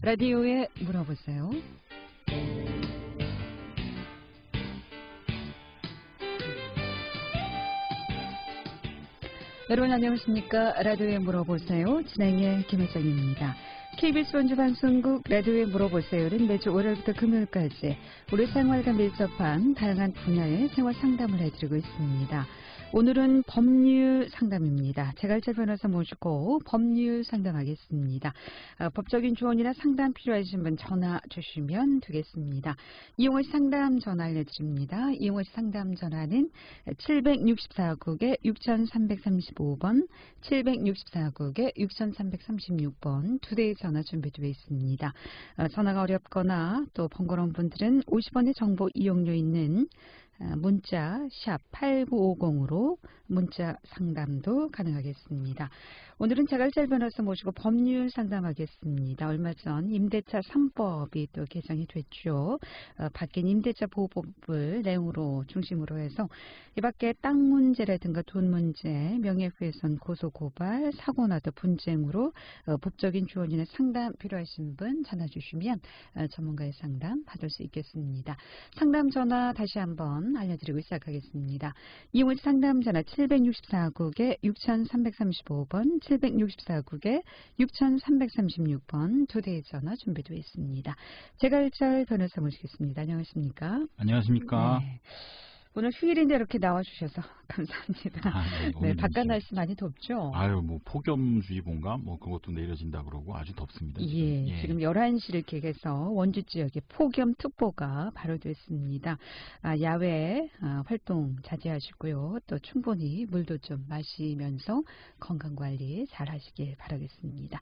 라디오에 물어보세요. 여러분 안녕하십니까? 라디오에 물어보세요. 진행의 김혜정입니다. KBS 원주방송국 라디오에 물어보세요는 매주 월요일부터 금요일까지 우리 생활과 밀접한 다양한 분야의 생활 상담을 해드리고 있습니다. 오늘은 법률 상담입니다. 제갈철 변호사 모시고 법률 상담하겠습니다. 법적인 조언이나 상담 필요하신 분 전화 주시면 되겠습니다. 이용호 씨 상담 전화 알려드립니다. 이용호 씨 상담 전화는 764국에 6335번, 764국에 6336번 두 대의 전화 준비되어 있습니다. 전화가 어렵거나 또 번거로운 분들은 50원의 정보 이용료 있는 문자 샵 8950으로 문자 상담도 가능하겠습니다. 오늘은 자갈철 변호사 모시고 법률 상담하겠습니다. 얼마 전 임대차 3법이 또 개정이 됐죠. 바뀐 임대차 보호법을 내용으로 중심으로 해서 이 밖에 땅 문제라든가 돈 문제, 명예훼손, 고소고발, 사고나도 분쟁으로 법적인 조언이나 상담 필요하신 분 전화 주시면 전문가의 상담 받을 수 있겠습니다. 상담 전화 다시 한번 알려드리고 시작하겠습니다. 이용호 상담 전화 764국에 6335번, 764국에 6336번 두 대의 전화 준비되어 있습니다. 제갈철 변호사 모시겠습니다. 안녕하십니까? 안녕하십니까? 네. 오늘 휴일인데 이렇게 나와주셔서 감사합니다. 네, 바깥 날씨 많이 덥죠? 아유, 뭐 폭염주의보인가? 뭐 그것도 내려진다 그러고 아주 덥습니다. 지금. 예, 지금 11시를 계획해서 원주 지역에 폭염특보가 발효됐습니다. 야외 활동 자제하시고요. 또 충분히 물도 좀 마시면서 건강관리 잘 하시길 바라겠습니다.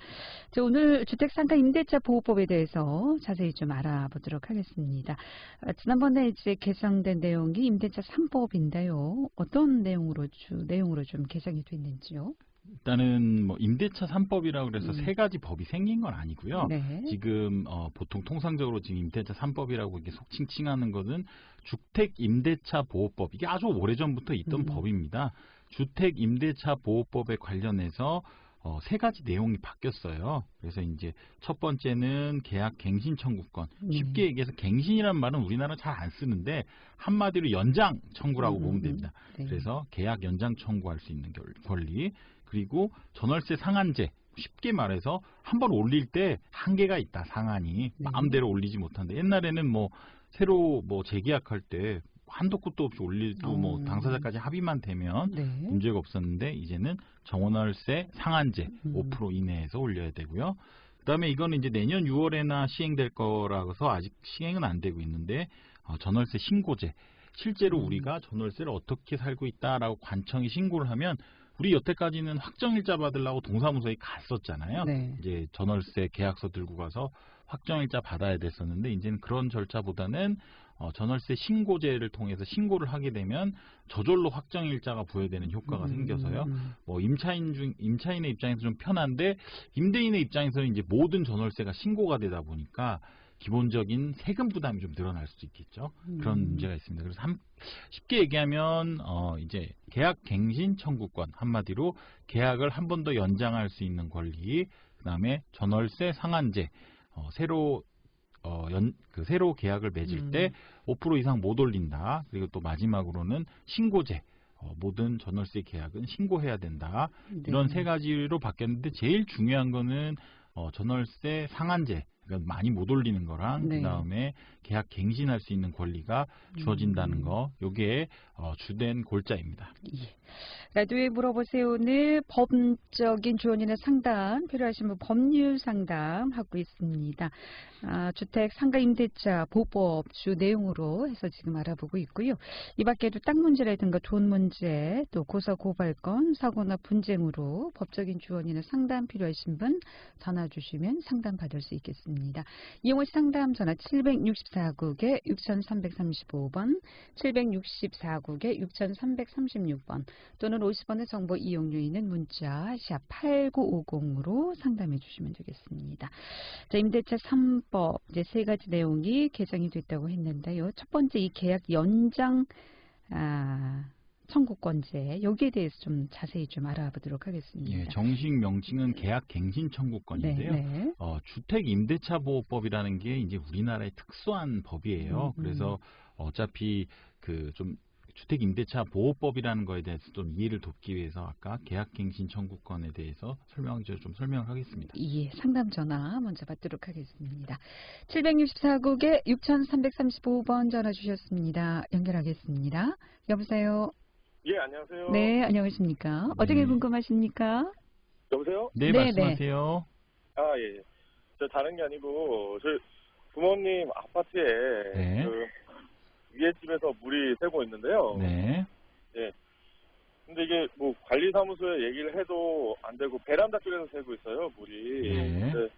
자, 오늘 주택상가 임대차 보호법에 대해서 자세히 좀 알아보도록 하겠습니다. 지난번에 이제 개정된 내용이 임대차 3법인데요. 어떤 내용으로 좀 개정이 됐는지요? 일단은 뭐 임대차 3법이라고 그래서 세 가지 법이 생긴 건 아니고요. 네. 지금 보통 통상적으로 지금 임대차 3법이라고 이렇게 속칭칭하는 것은 주택 임대차 보호법, 이게 아주 오래전부터 있던 법입니다. 주택 임대차 보호법에 관련해서 세 가지 내용이 바뀌었어요. 그래서 이제 첫 번째는 계약 갱신 청구권. 쉽게 얘기해서 갱신이라는 말은 우리나라 잘 안 쓰는데 한마디로 연장 청구라고 보면 됩니다. 네. 그래서 계약 연장 청구할 수 있는 권리. 그리고 전월세 상한제. 쉽게 말해서 한번 올릴 때 한계가 있다. 상한이 마음대로 올리지 못한다. 옛날에는 뭐 새로 뭐 재계약할 때 한도 끝도 없이 올리도 뭐 당사자까지 합의만 되면 문제가 없었는데 이제는 전월세 상한제 5% 이내에서 올려야 되고요. 그다음에 이거는 이제 내년 6월에나 시행될 거라서 아직 시행은 안 되고 있는데 전월세 신고제. 실제로 우리가 전월세를 어떻게 살고 있다라고 관청이 신고를 하면 우리 여태까지는 확정일자 받으려고 동사무소에 갔었잖아요. 네. 이제 전월세 계약서 들고 가서 확정일자 받아야 됐었는데 이제는 그런 절차보다는 전월세 신고제를 통해서 신고를 하게 되면 저절로 확정일자가 부여되는 효과가 생겨서요. 뭐 임차인의 입장에서 좀 편한데 임대인의 입장에서는 이제 모든 전월세가 신고가 되다 보니까 기본적인 세금 부담이 좀 늘어날 수도 있겠죠. 그런 문제가 있습니다. 그래서 쉽게 얘기하면 이제 계약 갱신 청구권, 한마디로 계약을 한 번 더 연장할 수 있는 권리, 그다음에 전월세 상한제, 새로 계약을 맺을 때 5% 이상 못 올린다. 그리고 또 마지막으로는 신고제. 모든 전월세 계약은 신고해야 된다. 이런 세 가지로 바뀌었는데 제일 중요한 거는 전월세 상한제. 그러니까 많이 못 올리는 거랑 그다음에 계약 갱신할 수 있는 권리가 주어진다는 거. 요게 주된 골자입니다. 예. 라디오에 물어보세요는 법적인 조언이나 상담 필요하신 분 법률 상담 하고 있습니다. 주택 상가 임대차 보호법 주 내용으로 해서 지금 알아보고 있고요. 이 밖에도 땅 문제라든가 돈 문제, 또 고소 고발건, 사고나 분쟁으로 법적인 조언이나 상담 필요하신 분 전화 주시면 상담 받을 수 있겠습니다. 이용호 상담 전화 764국에 6335번, 764국에 6336번 또는 50원의 정보 이용료 있는 문자 샵 8950으로 상담해 주시면 되겠습니다. 자, 임대차 3법 이제 세 가지 내용이 개정이 됐다고 했는데요. 첫 번째 이 계약 연장 청구권제 여기에 대해서 좀 자세히 좀 알아보도록 하겠습니다. 예, 정식 명칭은 계약갱신 청구권인데요. 네. 주택임대차보호법이라는 게 이제 우리나라의 특수한 법이에요. 그래서 어차피 그 좀 주택임대차 보호법이라는 거에 대해서 좀 이해를 돕기 위해서 아까 계약갱신 청구권에 대해서 좀 설명을 하겠습니다. 예, 상담 전화 먼저 받도록 하겠습니다. 764국에 6335번 전화 주셨습니다. 연결하겠습니다. 여보세요? 예, 안녕하세요. 네, 안녕하십니까? 어떻게 네. 궁금하십니까? 여보세요? 네, 네, 말씀하세요. 아, 예. 저 다른 게 아니고, 저희 부모님 아파트에 네. 그 위에 집에서 물이 새고 있는데요. 네. 예. 근데 이게 뭐 관리사무소에 얘기를 해도 안 되고, 베란다 쪽에서 새고 있어요, 물이. 네. 근데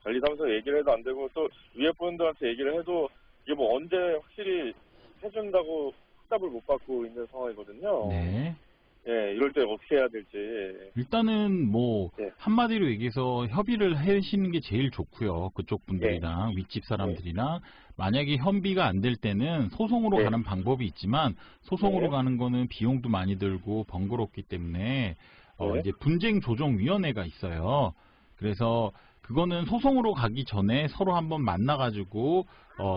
관리사무소에 얘기를 해도 안 되고, 또 위에 분들한테 얘기를 해도, 이게 뭐 언제 확실히 해준다고 답을 못 받고 있는 상황이거든요. 네. 예, 이럴 때 어떻게 해야 될지. 일단은 뭐 네. 한마디로 얘기해서 협의를 하시는 게 제일 좋고요. 그쪽 분들이랑 윗집 사람들이랑 만약에 협의가 안 될 때는 소송으로 네. 가는 방법이 있지만 소송으로 네. 가는 거는 비용도 많이 들고 번거롭기 때문에 네. 이제 분쟁조정위원회가 있어요. 그래서 그거는 소송으로 가기 전에 서로 한번 만나가지고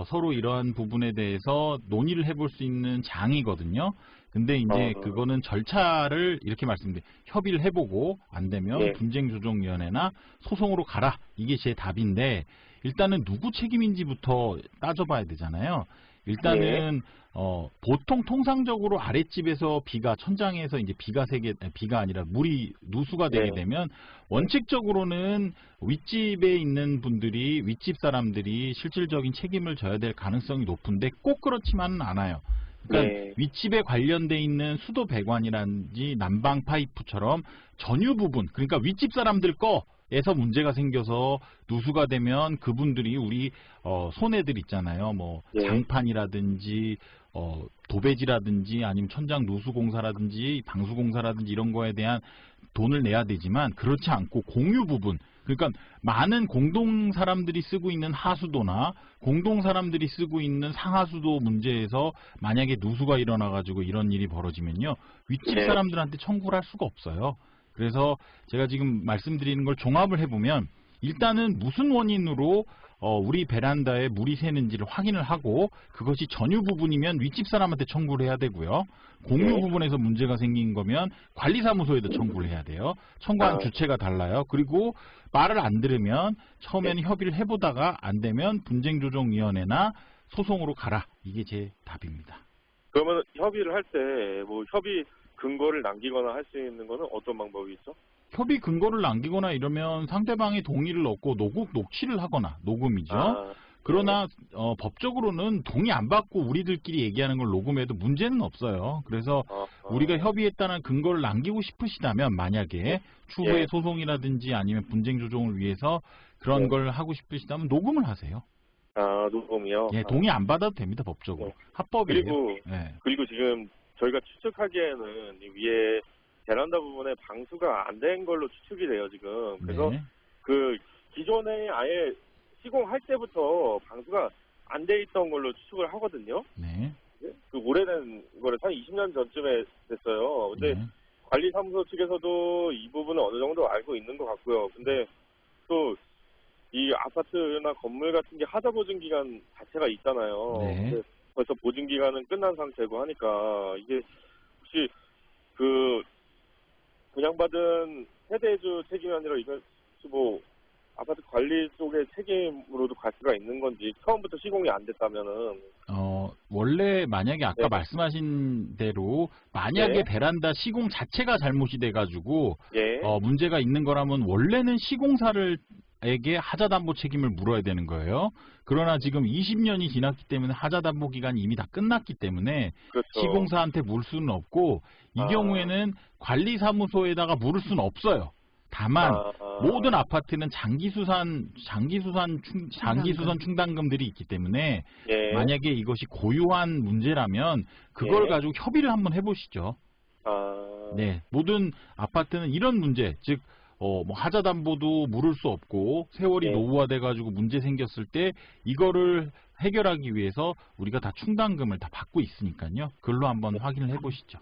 서로 이러한 부분에 대해서 논의를 해볼 수 있는 장이거든요. 근데 이제 그거는 절차를 이렇게 말씀드려요. 협의를 해보고 안 되면 네. 분쟁조정위원회나 소송으로 가라. 이게 제 답인데 일단은 누구 책임인지부터 따져봐야 되잖아요. 일단은 보통 통상적으로 아랫집에서 천장에서 이제 비가 아니라 물이 누수가 되게 네. 되면 원칙적으로는 윗집에 있는 분들이 윗집 사람들이 실질적인 책임을 져야 될 가능성이 높은데 꼭 그렇지만은 않아요. 그러니까 네. 윗집에 관련돼 있는 수도 배관이라든지 난방 파이프처럼 전유 부분, 그러니까 윗집 사람들 거에서 문제가 생겨서 누수가 되면 그분들이 우리 손해들 있잖아요. 뭐 네. 장판이라든지 도배지라든지 아니면 천장 누수 공사라든지 방수 공사라든지 이런 거에 대한 돈을 내야 되지만 그렇지 않고 공유 부분, 그러니까 많은 공동 사람들이 쓰고 있는 하수도나 공동 사람들이 쓰고 있는 상하수도 문제에서 만약에 누수가 일어나가지고 이런 일이 벌어지면요. 윗집 네. 사람들한테 청구를 할 수가 없어요. 그래서 제가 지금 말씀드리는 걸 종합을 해보면 일단은 무슨 원인으로 우리 베란다에 물이 새는지를 확인을 하고 그것이 전유 부분이면 윗집 사람한테 청구를 해야 되고요. 공유 네. 부분에서 문제가 생긴 거면 관리사무소에도 청구를 해야 돼요. 청구한 주체가 달라요. 그리고 말을 안 들으면 처음에는 협의를 해보다가 안 되면 분쟁조정위원회나 소송으로 가라. 이게 제 답입니다. 그러면 협의를 할 때 뭐 협의 근거를 남기거나 할 수 있는 거는 어떤 방법이 있죠? 협의 근거를 남기거나 이러면 상대방의 동의를 얻고 녹취를 하거나 녹음이죠. 그러나 법적으로는 동의 안 받고 우리들끼리 얘기하는 걸 녹음해도 문제는 없어요. 그래서 우리가 협의했다는 근거를 남기고 싶으시다면 만약에 추후에 소송이라든지 아니면 분쟁 조정을 위해서 그런 걸 하고 싶으시다면 녹음을 하세요. 녹음이요? 예, 동의 안 받아도 됩니다. 법적으로. 합법이에요. 그리고 지금 저희가 추측하기에는 이 위에 베란다 부분에 방수가 안 된 걸로 추측이 돼요, 지금. 그래서 그 기존에 아예 시공할 때부터 방수가 안 돼 있던 걸로 추측을 하거든요. 네. 그 오래된 거를 한 20년 전쯤에 됐어요. 근데 관리사무소 측에서도 이 부분은 어느 정도 알고 있는 것 같고요. 근데 또 이 아파트나 건물 같은 게 하자 보증 기간 자체가 있잖아요. 근데 벌써 보증 기간은 끝난 상태고 하니까 이게 혹시 그 분양받은 세대주 책임이 아니라 이건 뭐 아파트 관리 쪽의 책임으로도 갈 수가 있는 건지 처음부터 시공이 안 됐다면은 원래 만약에 아까 말씀하신 대로 만약에 베란다 시공 자체가 잘못이 돼가지고 문제가 있는 거라면 원래는 시공사에게 하자담보 책임을 물어야 되는 거예요. 그러나 지금 20년이 지났기 때문에 하자담보 기간이 이미 다 끝났기 때문에 시공사한테 물 수는 없고 이 경우에는 관리사무소에다가 물을 수는 없어요. 다만 모든 아파트는 장기수선 충당금들이 있기 때문에 만약에 이것이 고유한 문제라면 그걸 가지고 협의를 한번 해보시죠. 네, 모든 아파트는 이런 문제, 즉 뭐 하자담보도 물을 수 없고 세월이 노후화돼가지고 문제 생겼을 때 이거를 해결하기 위해서 우리가 다 충당금을 다 받고 있으니까요. 그걸로 한번 확인을 해보시죠.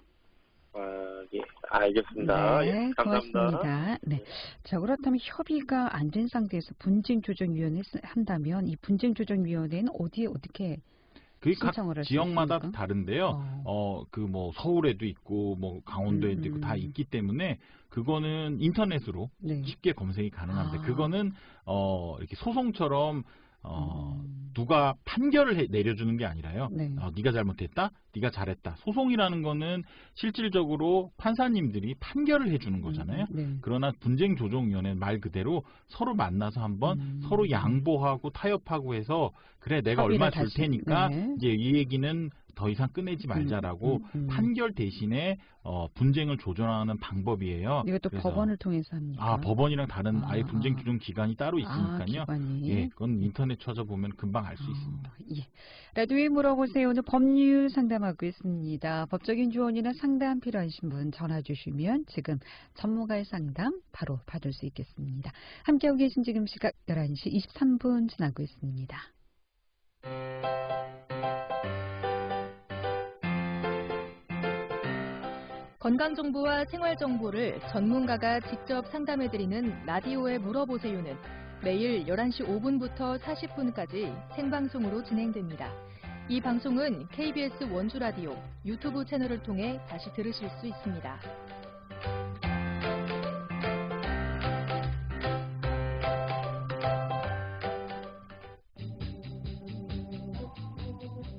예, 알겠습니다. 네, 예, 감사합니다. 고맙습니다. 네. 자, 그렇다면 협의가 안 된 상태에서 분쟁조정위원회 한다면 이 분쟁조정위원회는 어디에 어떻게 그게 각 신청을 할 수 지역마다 있습니까? 다른데요. 그 뭐 서울에도 있고 뭐 강원도에도 있고 다 음. 있기 때문에 그거는 인터넷으로 네. 쉽게 검색이 가능한데 아. 그거는 이렇게 소송처럼 누가 판결을 내려주는 게 아니라요. 네. 네가 잘못했다, 네가 잘했다. 소송이라는 거는 실질적으로 판사님들이 판결을 해주는 거잖아요. 네. 그러나 분쟁조정위원회는 말 그대로 서로 만나서 한번 서로 양보하고 타협하고 해서 그래 내가 얼마 줄 다시, 테니까 네. 이제 이 얘기는 더 이상 꺼내지 말자라고 판결 대신에 분쟁을 조정하는 방법이에요. 이것도 그래서 법원을 통해서 합니까? 법원이랑 다른 아예 분쟁 조정 기관이 따로 있으니까요. 기관이. 예, 그건 인터넷 찾아보면 금방 알 수 있습니다. 예. 라디오에 물어보세요. 오늘 법률 상담하고 있습니다. 법적인 조언이나 상담 필요하신 분 전화 주시면 지금 전문가의 상담 바로 받을 수 있겠습니다. 함께하고 계신 지금 시각 11시 23분 지나고 있습니다. 건강정보와 생활정보를 전문가가 직접 상담해드리는 라디오에 물어보세요는 매일 11시 5분부터 40분까지 생방송으로 진행됩니다. 이 방송은 KBS 원주라디오 유튜브 채널을 통해 다시 들으실 수 있습니다.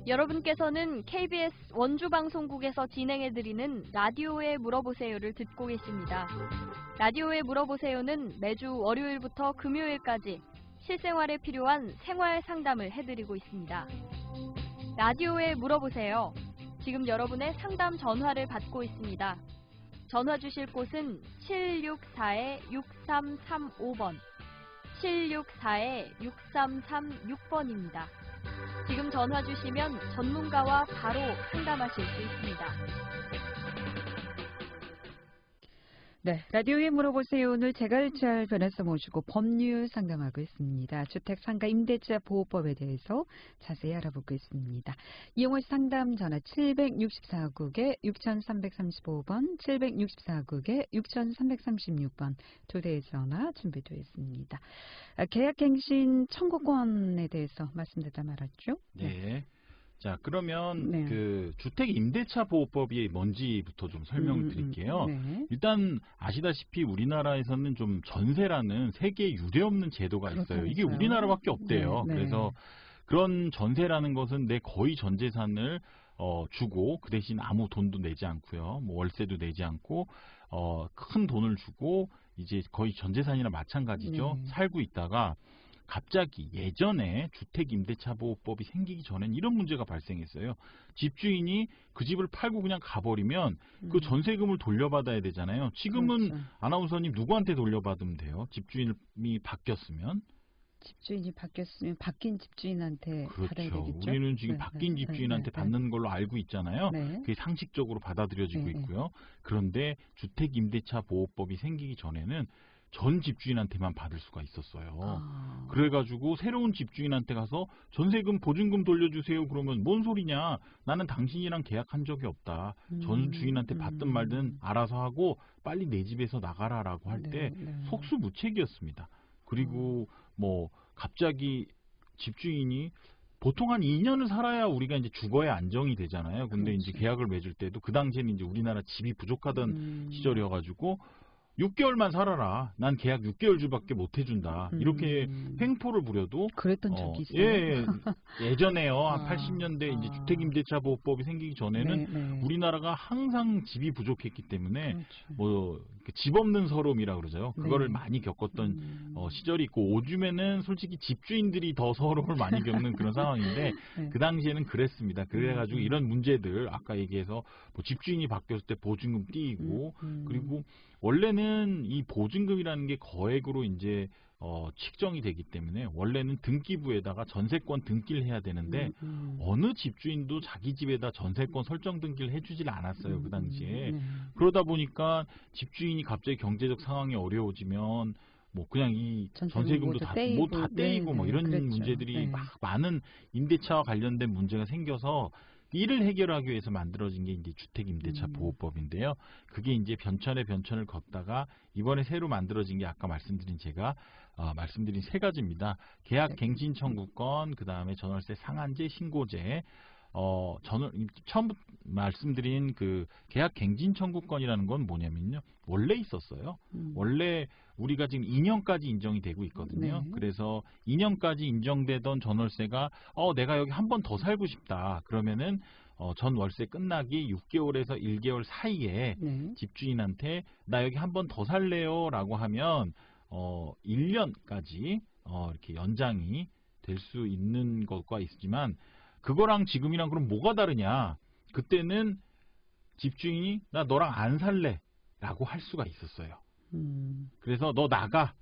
여러분께서는 KBS 원주방송국에서 진행해드리는 라디오에 물어보세요를 듣고 계십니다. 라디오에 물어보세요는 매주 월요일부터 금요일까지 실생활에 필요한 생활 상담을 해드리고 있습니다. 라디오에 물어보세요. 지금 여러분의 상담 전화를 받고 있습니다. 전화 주실 곳은 764-6335번, 764-6336번입니다. 지금 전화 주시면 전문가와 바로 상담하실 수 있습니다. 네, 라디오에 물어보세요. 오늘 제갈잘 변호사 모시고 법률 상담하고 있습니다. 주택 상가 임대차 보호법에 대해서 자세히 알아보고 있습니다. 이용호 상담 전화 764국에 6335번, 764국에 6336번 두 대의 전화 준비되어 있습니다. 계약갱신 청구권에 대해서 말씀드리다 말았죠? 네. 자, 그러면 네. 그 주택 임대차 보호법이 뭔지부터 좀 설명을 드릴게요. 네. 일단 아시다시피 우리나라에서는 좀 전세라는 세계에 유례없는 제도가 있어요. 이게 그렇다면서요. 우리나라밖에 없대요. 네, 네. 그래서 그런 전세라는 것은 내 거의 전 재산을 주고 그 대신 아무 돈도 내지 않고요. 뭐 월세도 내지 않고 큰 돈을 주고 이제 거의 전 재산이나 마찬가지죠. 네. 살고 있다가 갑자기 예전에 주택임대차보호법이 생기기 전엔 이런 문제가 발생했어요. 집주인이 그 집을 팔고 그냥 가버리면 그 전세금을 돌려받아야 되잖아요. 지금은 그렇죠. 아나운서님 누구한테 돌려받으면 돼요? 집주인이 바뀌었으면? 집주인이 바뀌었으면 바뀐 집주인한테 받아야 그렇죠. 되겠죠? 우리는 지금 네, 바뀐 네, 집주인한테 네, 받는 걸로 알고 있잖아요. 네. 그게 상식적으로 받아들여지고 네, 있고요. 그런데 주택임대차보호법이 생기기 전에는 전 집주인한테만 받을 수가 있었어요. 그래가지고 새로운 집주인한테 가서 전세금 보증금 돌려주세요. 그러면 뭔 소리냐. 나는 당신이랑 계약한 적이 없다. 전 주인한테 받든 말든 알아서 하고 빨리 내 집에서 나가라라고 할 때 속수무책이었습니다. 그리고 뭐 갑자기 집주인이 보통 한 2년을 살아야 우리가 이제 주거에 안정이 되잖아요. 근데 그렇지. 이제 계약을 맺을 때도 그 당시에는 이제 우리나라 집이 부족하던 시절이어가지고 6개월만 살아라. 난 계약 6개월 주밖에 못 해준다. 이렇게 횡포를 부려도 그랬던 적이 있어요. 예, 예전에요. 한 80년대 이제 주택임대차보호법이 생기기 전에는 네. 우리나라가 항상 집이 부족했기 때문에 그렇죠. 뭐 집 없는 서름이라 그러죠. 그거를 네. 많이 겪었던 시절이 있고 요즘에는 솔직히 집주인들이 더 서름을 많이 겪는 그런 상황인데 네. 그 당시에는 그랬습니다. 그래가지고 이런 문제들 아까 얘기해서 뭐 집주인이 바뀌었을 때 보증금 띄이고 그리고 원래는 이 보증금이라는 게 거액으로 이제 측정이 되기 때문에 원래는 등기부에다가 전세권 등기를 해야 되는데 어느 집주인도 자기 집에다 전세권 설정 등기를 해주질 않았어요. 그 당시에. 그러다 보니까 집주인이 갑자기 경제적 상황이 어려워지면 뭐 그냥 이 전세금도 다 떼이고 뭐 이런 그랬죠. 문제들이 네. 막 많은 임대차와 관련된 문제가 생겨서 이를 해결하기 위해서 만들어진 게 이제 주택임대차 보호법인데요. 그게 이제 변천에 변천을 걷다가 이번에 새로 만들어진 게 아까 말씀드린 말씀드린 세 가지입니다. 계약 갱신 청구권, 그 다음에 전월세 상한제, 신고제. 처음 말씀드린 그 계약 갱신 청구권이라는 건 뭐냐면요. 원래 있었어요. 원래 우리가 지금 2년까지 인정이 되고 있거든요. 네. 그래서 2년까지 인정되던 전월세가 내가 여기 한 번 더 살고 싶다. 그러면은 전월세 끝나기 6개월에서 1개월 사이에 네. 집주인한테 나 여기 한 번 더 살래요 라고 하면 1년까지 이렇게 연장이 될 수 있는 것과 있지만 그거랑 지금이랑 그럼 뭐가 다르냐? 그때는 집주인이 나 너랑 안 살래 라고 할 수가 있었어요. 그래서 너 나가.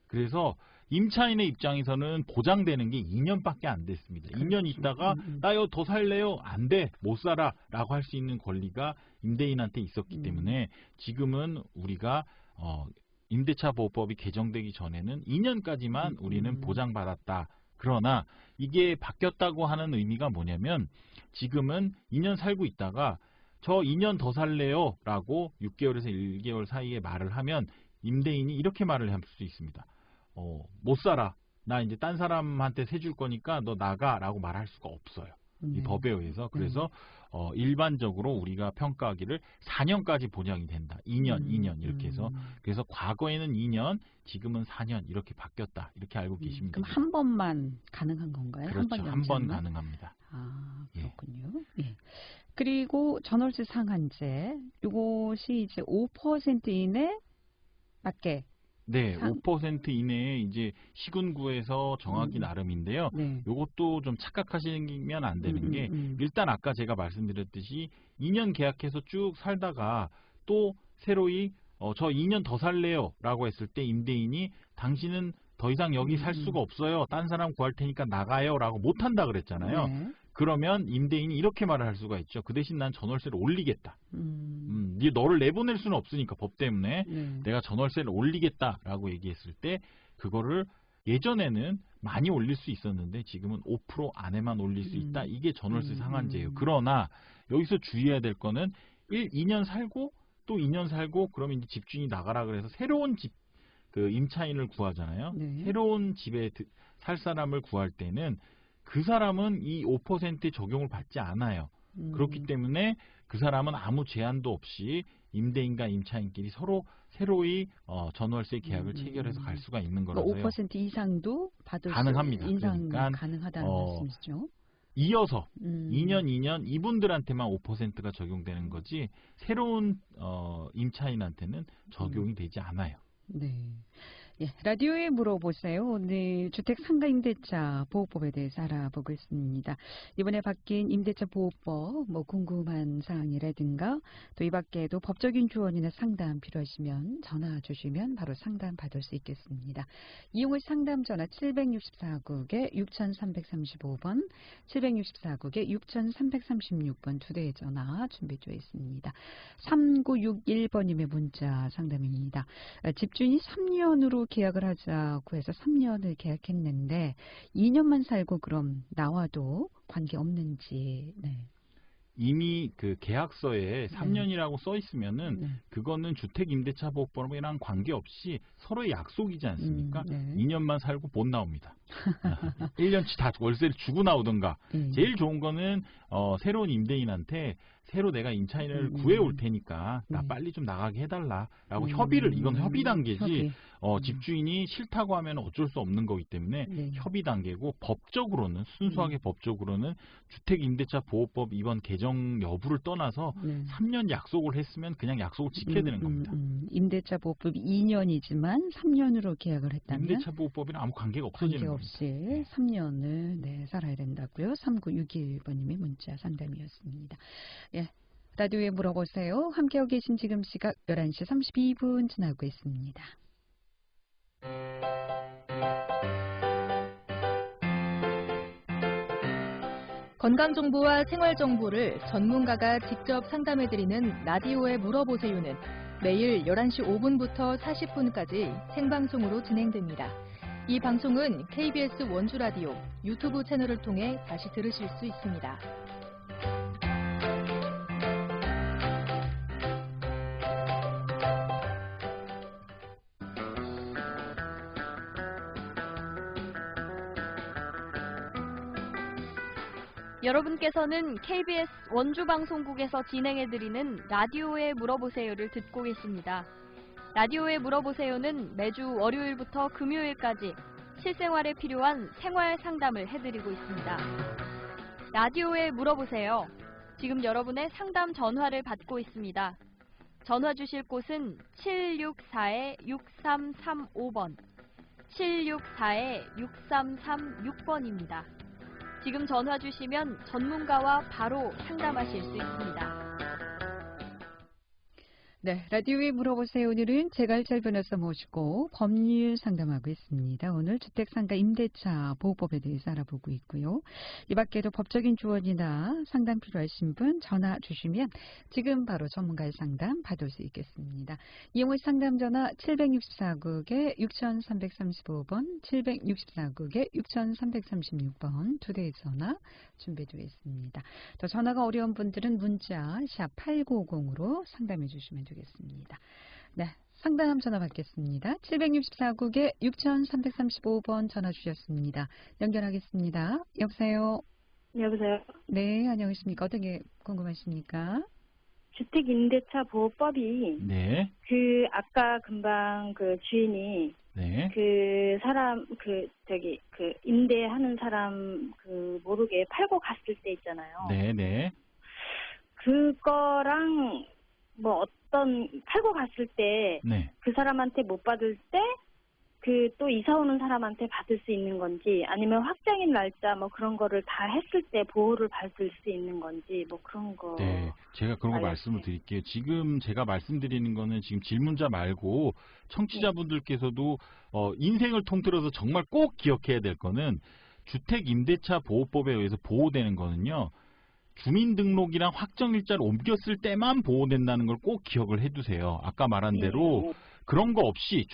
그래서 임차인의 입장에서는 보장되는 게 2년밖에 안 됐습니다. 2년 있다가 나 여기 더 살래요? 안 돼. 못 살아. 라고 할 수 있는 권리가 임대인한테 있었기 때문에 지금은 우리가 임대차 보호법이 개정되기 전에는 2년까지만 우리는 보장받았다. 그러나 이게 바뀌었다고 하는 의미가 뭐냐면 지금은 2년 살고 있다가 저 2년 더 살래요 라고 6개월에서 1개월 사이에 말을 하면 임대인이 이렇게 말을 할 수 있습니다. 못 살아. 나 이제 딴 사람한테 세 줄 거니까 너 나가 라고 말할 수가 없어요. 이 법에 의해서. 그래서 일반적으로 우리가 평가하기를 4년까지 보장이 된다. 2년 이렇게 해서. 그래서 과거에는 2년, 지금은 4년 이렇게 바뀌었다. 이렇게 알고 계시면 그럼 됩니다. 한 번만 가능한 건가요? 그렇죠. 한 번 가능합니다. 아, 그렇군요. 예. 그리고 전월세 상한제, 이것이 이제 5% 이내 밖에. 네, 5% 이내에 이제 시군구에서 정하기 나름인데요. 네. 이것도 좀 착각하시면 안 되는 게 일단 아까 제가 말씀드렸듯이 2년 계약해서 쭉 살다가 또 새로이 저 2년 더 살래요 라고 했을 때 임대인이 당신은 더 이상 여기 살 수가 없어요. 딴 사람 구할 테니까 나가요 라고 못한다 그랬잖아요. 네. 그러면 임대인이 이렇게 말을 할 수가 있죠. 그 대신 난 전월세를 올리겠다. 너를 내보낼 수는 없으니까 법 때문에 내가 전월세를 올리겠다라고 얘기했을 때 그거를 예전에는 많이 올릴 수 있었는데 지금은 5% 안에만 올릴 수 있다. 이게 전월세 상한제예요. 그러나 여기서 주의해야 될 거는 2년 살고 또 2년 살고 그러면 이제 집주인이 나가라 그래서 새로운 집 임차인을 구하잖아요. 네. 새로운 집에 살 사람을 구할 때는 그 사람은 이 5%의 적용을 받지 않아요. 그렇기 때문에 그 사람은 아무 제한도 없이 임대인과 임차인끼리 서로 새로이 전월세 계약을 체결해서 갈 수가 있는 거라서요. 5% 이상도 받을 가능합니다. 인상 그러니까 가능하다는 말씀이시죠? 이어서 2년 이분들한테만 5%가 적용되는 거지 새로운 임차인한테는 적용이 되지 않아요. 네. 예, 라디오에 물어보세요. 오늘 주택 상가 임대차 보호법에 대해서 알아보고 있습니다. 이번에 바뀐 임대차 보호법 궁금한 사항이라든가 또 이 밖에도 법적인 조언이나 상담 필요하시면 전화 주시면 바로 상담 받을 수 있겠습니다. 이용의 상담 전화 764국에 6335번, 764국에 6336번 두 대의 전화 준비 중에 있습니다. 3961번님의 문자 상담입니다. 집주인이 3년으로 계약을 하자고 해서 3년을 계약했는데 2년만 살고 그럼 나와도 관계 없는지. 네. 이미 그 계약서에 3년이라고 써 있으면은 그거는 주택임대차 보호법이랑 관계없이 서로의 약속이지 않습니까? 2년만 살고 못 나옵니다. 1년치 다 월세를 주고 나오든가. 제일 좋은 거는 새로운 임대인한테 새로 내가 임차인을 구해올 테니까 나 빨리 좀 나가게 해달라라고 협의를, 이건 협의 단계지 집주인이 싫다고 하면 어쩔 수 없는 거기 때문에 협의 단계고, 법적으로는 순수하게 법적으로는 주택임대차 보호법 이번 개정 여부를 떠나서 3년 약속을 했으면 그냥 약속을 지켜야 되는 겁니다. 임대차 보호법이 2년이지만 3년으로 계약을 했다면 임대차 보호법이랑 아무 관계가 없어지는 겁니다. 관계없이 3년을 살아야 된다고요. 3961번님의 문자 상담이었습니다. 예, 라디오에 물어보세요. 함께하고 계신 지금 시각 11시 32분 지나고 있습니다. 건강정보와 생활정보를 전문가가 직접 상담해드리는 라디오에 물어보세요는 매일 11시 5분부터 40분까지 생방송으로 진행됩니다. 이 방송은 KBS 원주라디오 유튜브 채널을 통해 다시 들으실 수 있습니다. 여러분께서는 KBS 원주방송국에서 진행해드리는 라디오에 물어보세요를 듣고 계십니다. 라디오에 물어보세요는 매주 월요일부터 금요일까지 실생활에 필요한 생활 상담을 해드리고 있습니다. 라디오에 물어보세요. 지금 여러분의 상담 전화를 받고 있습니다. 전화 주실 곳은 764-6335번, 764-6336번입니다. 지금 전화 주시면 전문가와 바로 상담하실 수 있습니다. 네, 라디오에 물어보세요. 오늘은 제갈철 변호사 모시고 법률 상담하고 있습니다. 오늘 주택상가 임대차 보호법에 대해서 알아보고 있고요. 이 밖에도 법적인 조언이나 상담 필요하신 분 전화 주시면 지금 바로 전문가의 상담 받을 수 있겠습니다. 이용호 상담 전화 764국에 6335번, 764국에 6336번 두 대의 전화 준비되어 있습니다. 또 전화가 어려운 분들은 문자 샵 8950으로 상담해 주시면 되겠습니다. 네, 상담 전화 받겠습니다. 764국에 6335번 전화 주셨습니다. 연결하겠습니다. 여보세요? 여보세요? 네, 안녕하십니까? 어떤 게 궁금하십니까? 주택임대차 보호법이 네. 아까 금방 주인이 네. 임대하는 사람 모르게 팔고 갔을 때 있잖아요. 네, 네. 그거랑 팔고 갔을 때 네. 그 사람한테 못 받을 때 또 이사 오는 사람한테 받을 수 있는 건지, 아니면 확정일 날짜 그런 거를 다 했을 때 보호를 받을 수 있는 건지 그런 거. 네, 제가 그런 거 말씀을 드릴게요. 지금 제가 말씀드리는 거는 지금 질문자 말고 청취자분들께서도 인생을 통틀어서 정말 꼭 기억해야 될 거는 주택임대차 보호법에 의해서 보호되는 거는요. 주민등록이랑 확정일자를 옮겼을 때만 보호된다는 걸 꼭 기억을 해두세요. 아까 말한 대로 그런 거 없이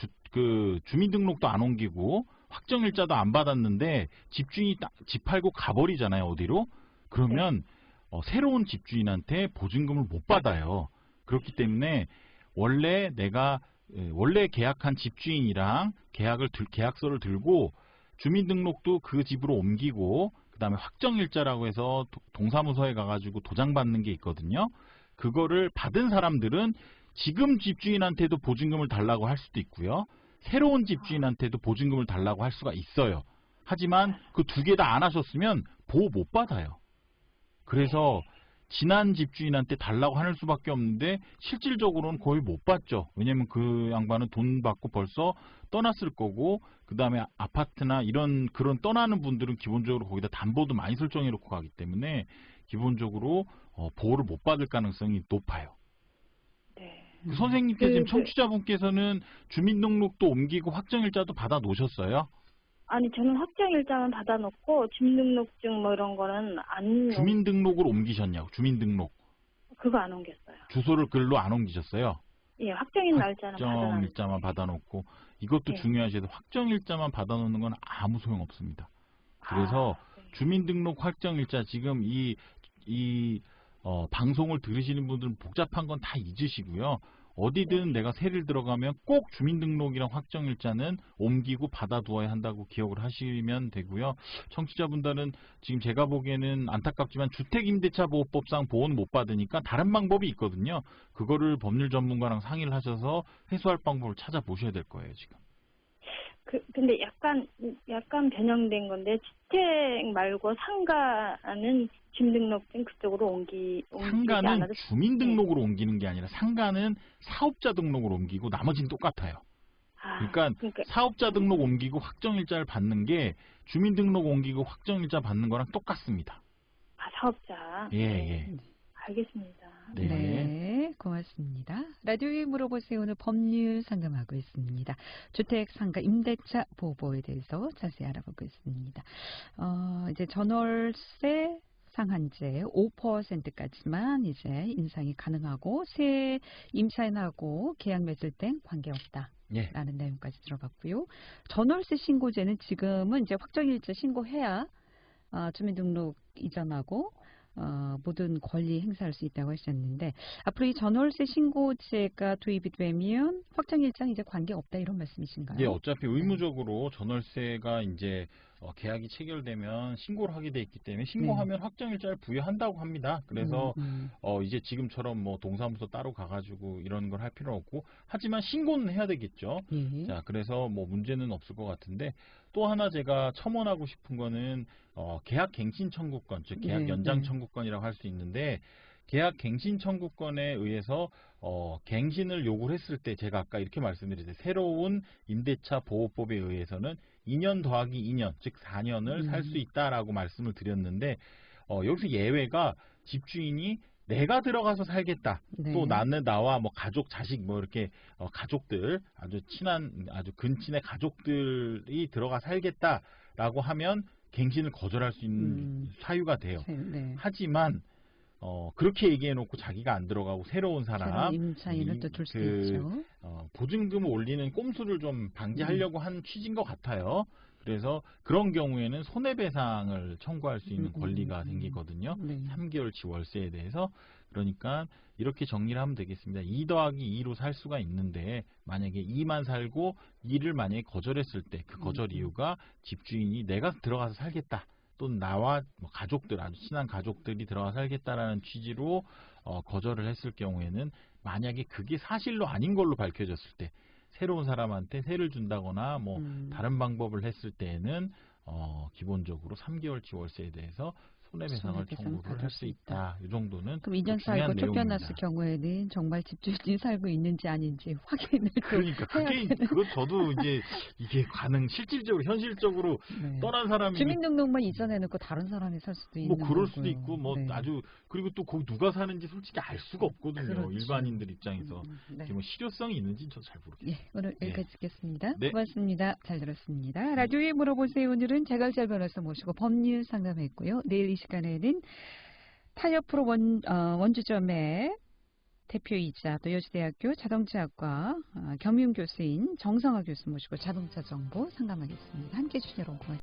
주민등록도 안 옮기고 확정일자도 안 받았는데 집주인이 집 팔고 가버리잖아요. 어디로? 그러면 새로운 집주인한테 보증금을 못 받아요. 그렇기 때문에 원래 계약한 집주인이랑 계약서를 들고 주민등록도 그 집으로 옮기고 그다음에 확정일자라고 해서 동사무소에 가가지고 도장받는 게 있거든요. 그거를 받은 사람들은 지금 집주인한테도 보증금을 달라고 할 수도 있고요. 새로운 집주인한테도 보증금을 달라고 할 수가 있어요. 하지만 그 두 개 다 안 하셨으면 보호 못 받아요. 그래서 지난 집주인한테 달라고 하는 수밖에 없는데 실질적으로는 거의 못 받죠. 왜냐면 그 양반은 돈 받고 벌써 떠났을 거고, 그 다음에 아파트나 그런 떠나는 분들은 기본적으로 거기다 담보도 많이 설정해 놓고 가기 때문에 기본적으로 보호를 못 받을 가능성이 높아요. 네. 선생님께서 지금 청취자분께서는 주민등록도 옮기고 확정일자도 받아 놓으셨어요? 아니, 저는 확정일자만 받아놓고 주민등록증 이런 거는 안. 주민등록을 옮기셨냐고? 주민등록. 그거 안 옮겼어요. 주소를 글로 안 옮기셨어요? 예, 확정일 날짜는 받아놨어요. 확정일자만 받아놓고, 이것도 중요하시죠. 확정일자만 받아놓는 건 아무 소용 없습니다. 그래서 주민등록 확정일자, 지금 방송을 들으시는 분들은 복잡한 건 다 잊으시고요. 어디든 내가 세를 들어가면 꼭 주민등록이랑 확정일자는 옮기고 받아두어야 한다고 기억을 하시면 되고요. 청취자분들은 지금 제가 보기에는 안타깝지만 주택임대차보호법상 보호는 못 받으니까 다른 방법이 있거든요. 그거를 법률 전문가랑 상의를 하셔서 해소할 방법을 찾아보셔야 될 거예요, 지금. 근데 약간 변형된 건데, 주택 말고 상가는 주민등록증 그쪽으로 옮기지 상가는 않아도. 주민등록으로 옮기는 게 아니라 상가는 사업자 등록으로 옮기고 나머지는 똑같아요. 그러니까 사업자 등록 옮기고 확정일자를 받는 게 주민등록 옮기고 확정일자 받는 거랑 똑같습니다. 사업자. 예. 알겠습니다. 네, 고맙습니다. 라디오에 물어보세요. 오늘 법률 상담하고 있습니다. 주택 상가 임대차 보호법에 대해서 자세히 알아보고 있습니다. 이제 전월세 상한제 5%까지만 이제 인상이 가능하고 새 임차인하고 계약 맺을 땐 관계없다. 예. 라는 내용까지 들어봤고요. 전월세 신고제는 지금은 이제 확정일자 신고해야 주민등록 이전하고 모든 권리 행사할 수 있다고 하셨는데, 앞으로 이 전월세 신고제가 도입이 되면 확정일자는 이제 관계없다 이런 말씀이신가요? 예, 어차피 의무적으로 전월세가 이제 계약이 체결되면 신고를 하게 돼 있기 때문에 신고하면 확정일자를 부여한다고 합니다. 그래서 이제 지금처럼 뭐 동사무소 따로 가가지고 이런 걸 할 필요는 없고, 하지만 신고는 해야 되겠죠. 자, 그래서 뭐 문제는 없을 것 같은데, 또 하나 제가 첨언하고 싶은 거는 계약 갱신 청구권, 즉 계약 연장 청구권이라고 할 수 있는데, 계약 갱신 청구권에 의해서 갱신을 요구를 했을 때 제가 아까 이렇게 말씀드렸어요. 새로운 임대차 보호법에 의해서는 2년 더하기 2년, 즉 4년을 살 수 있다라고 말씀을 드렸는데, 여기서 예외가 집주인이 내가 들어가서 살겠다. 또 나와 뭐 가족, 자식 뭐 이렇게 가족들, 아주 친한, 아주 근친의 가족들이 들어가 살겠다라고 하면 갱신을 거절할 수 있는 사유가 돼요. 하지만 그렇게 얘기해 놓고 자기가 안 들어가고 새로운 사람, 임차인을 또 줄 수도 있죠. 보증금을 올리는 꼼수를 좀 방지하려고 한 취지인 것 같아요. 그래서 그런 경우에는 손해배상을 청구할 수 있는 권리가 생기거든요. 3개월치 월세에 대해서. 그러니까 이렇게 정리를 하면 되겠습니다. 2 더하기 2로 살 수가 있는데, 만약에 2만 살고 2를 만약에 거절했을 때 그 거절 이유가 집주인이 내가 들어가서 살겠다, 또는 나와 뭐 가족들, 아주 친한 가족들이 들어가 살겠다라는 취지로 거절을 했을 경우에는, 만약에 그게 사실로 아닌 걸로 밝혀졌을 때, 새로운 사람한테 세를 준다거나 뭐 다른 방법을 했을 때에는 기본적으로 3개월치 월세에 대해서 손해배상을 청구를 할 수 있다. 이 정도는. 그럼 2년 살고 쫓겨났을 경우에는 정말 집주인이 살고 있는지 아닌지 확인을 그러니까 그거 저도 이제 이게 실질적으로 현실적으로 떠난 사람이 주민등록만 이전해놓고 다른 사람이 살 수도 있는 뭐 그럴 수도 있고 뭐 아주, 그리고 또 거기 누가 사는지 솔직히 알 수가 없거든요. 그렇죠. 일반인들 입장에서. 뭐 실효성이 있는지는 저도 잘 모르겠어요. 오늘 여기까지 듣겠습니다. 고맙습니다. 잘 들었습니다. 라디오에 물어보세요. 오늘은 자갈잘 변호사 모시고 법률 상담했고요. 내일 이 시간에는 타이어 프로 원주점의 대표이자 또 여주대학교 자동차학과 겸임교수인 정성화 교수 모시고 자동차 정보 상담하겠습니다. 함께해 주신 여러분 고맙습니다.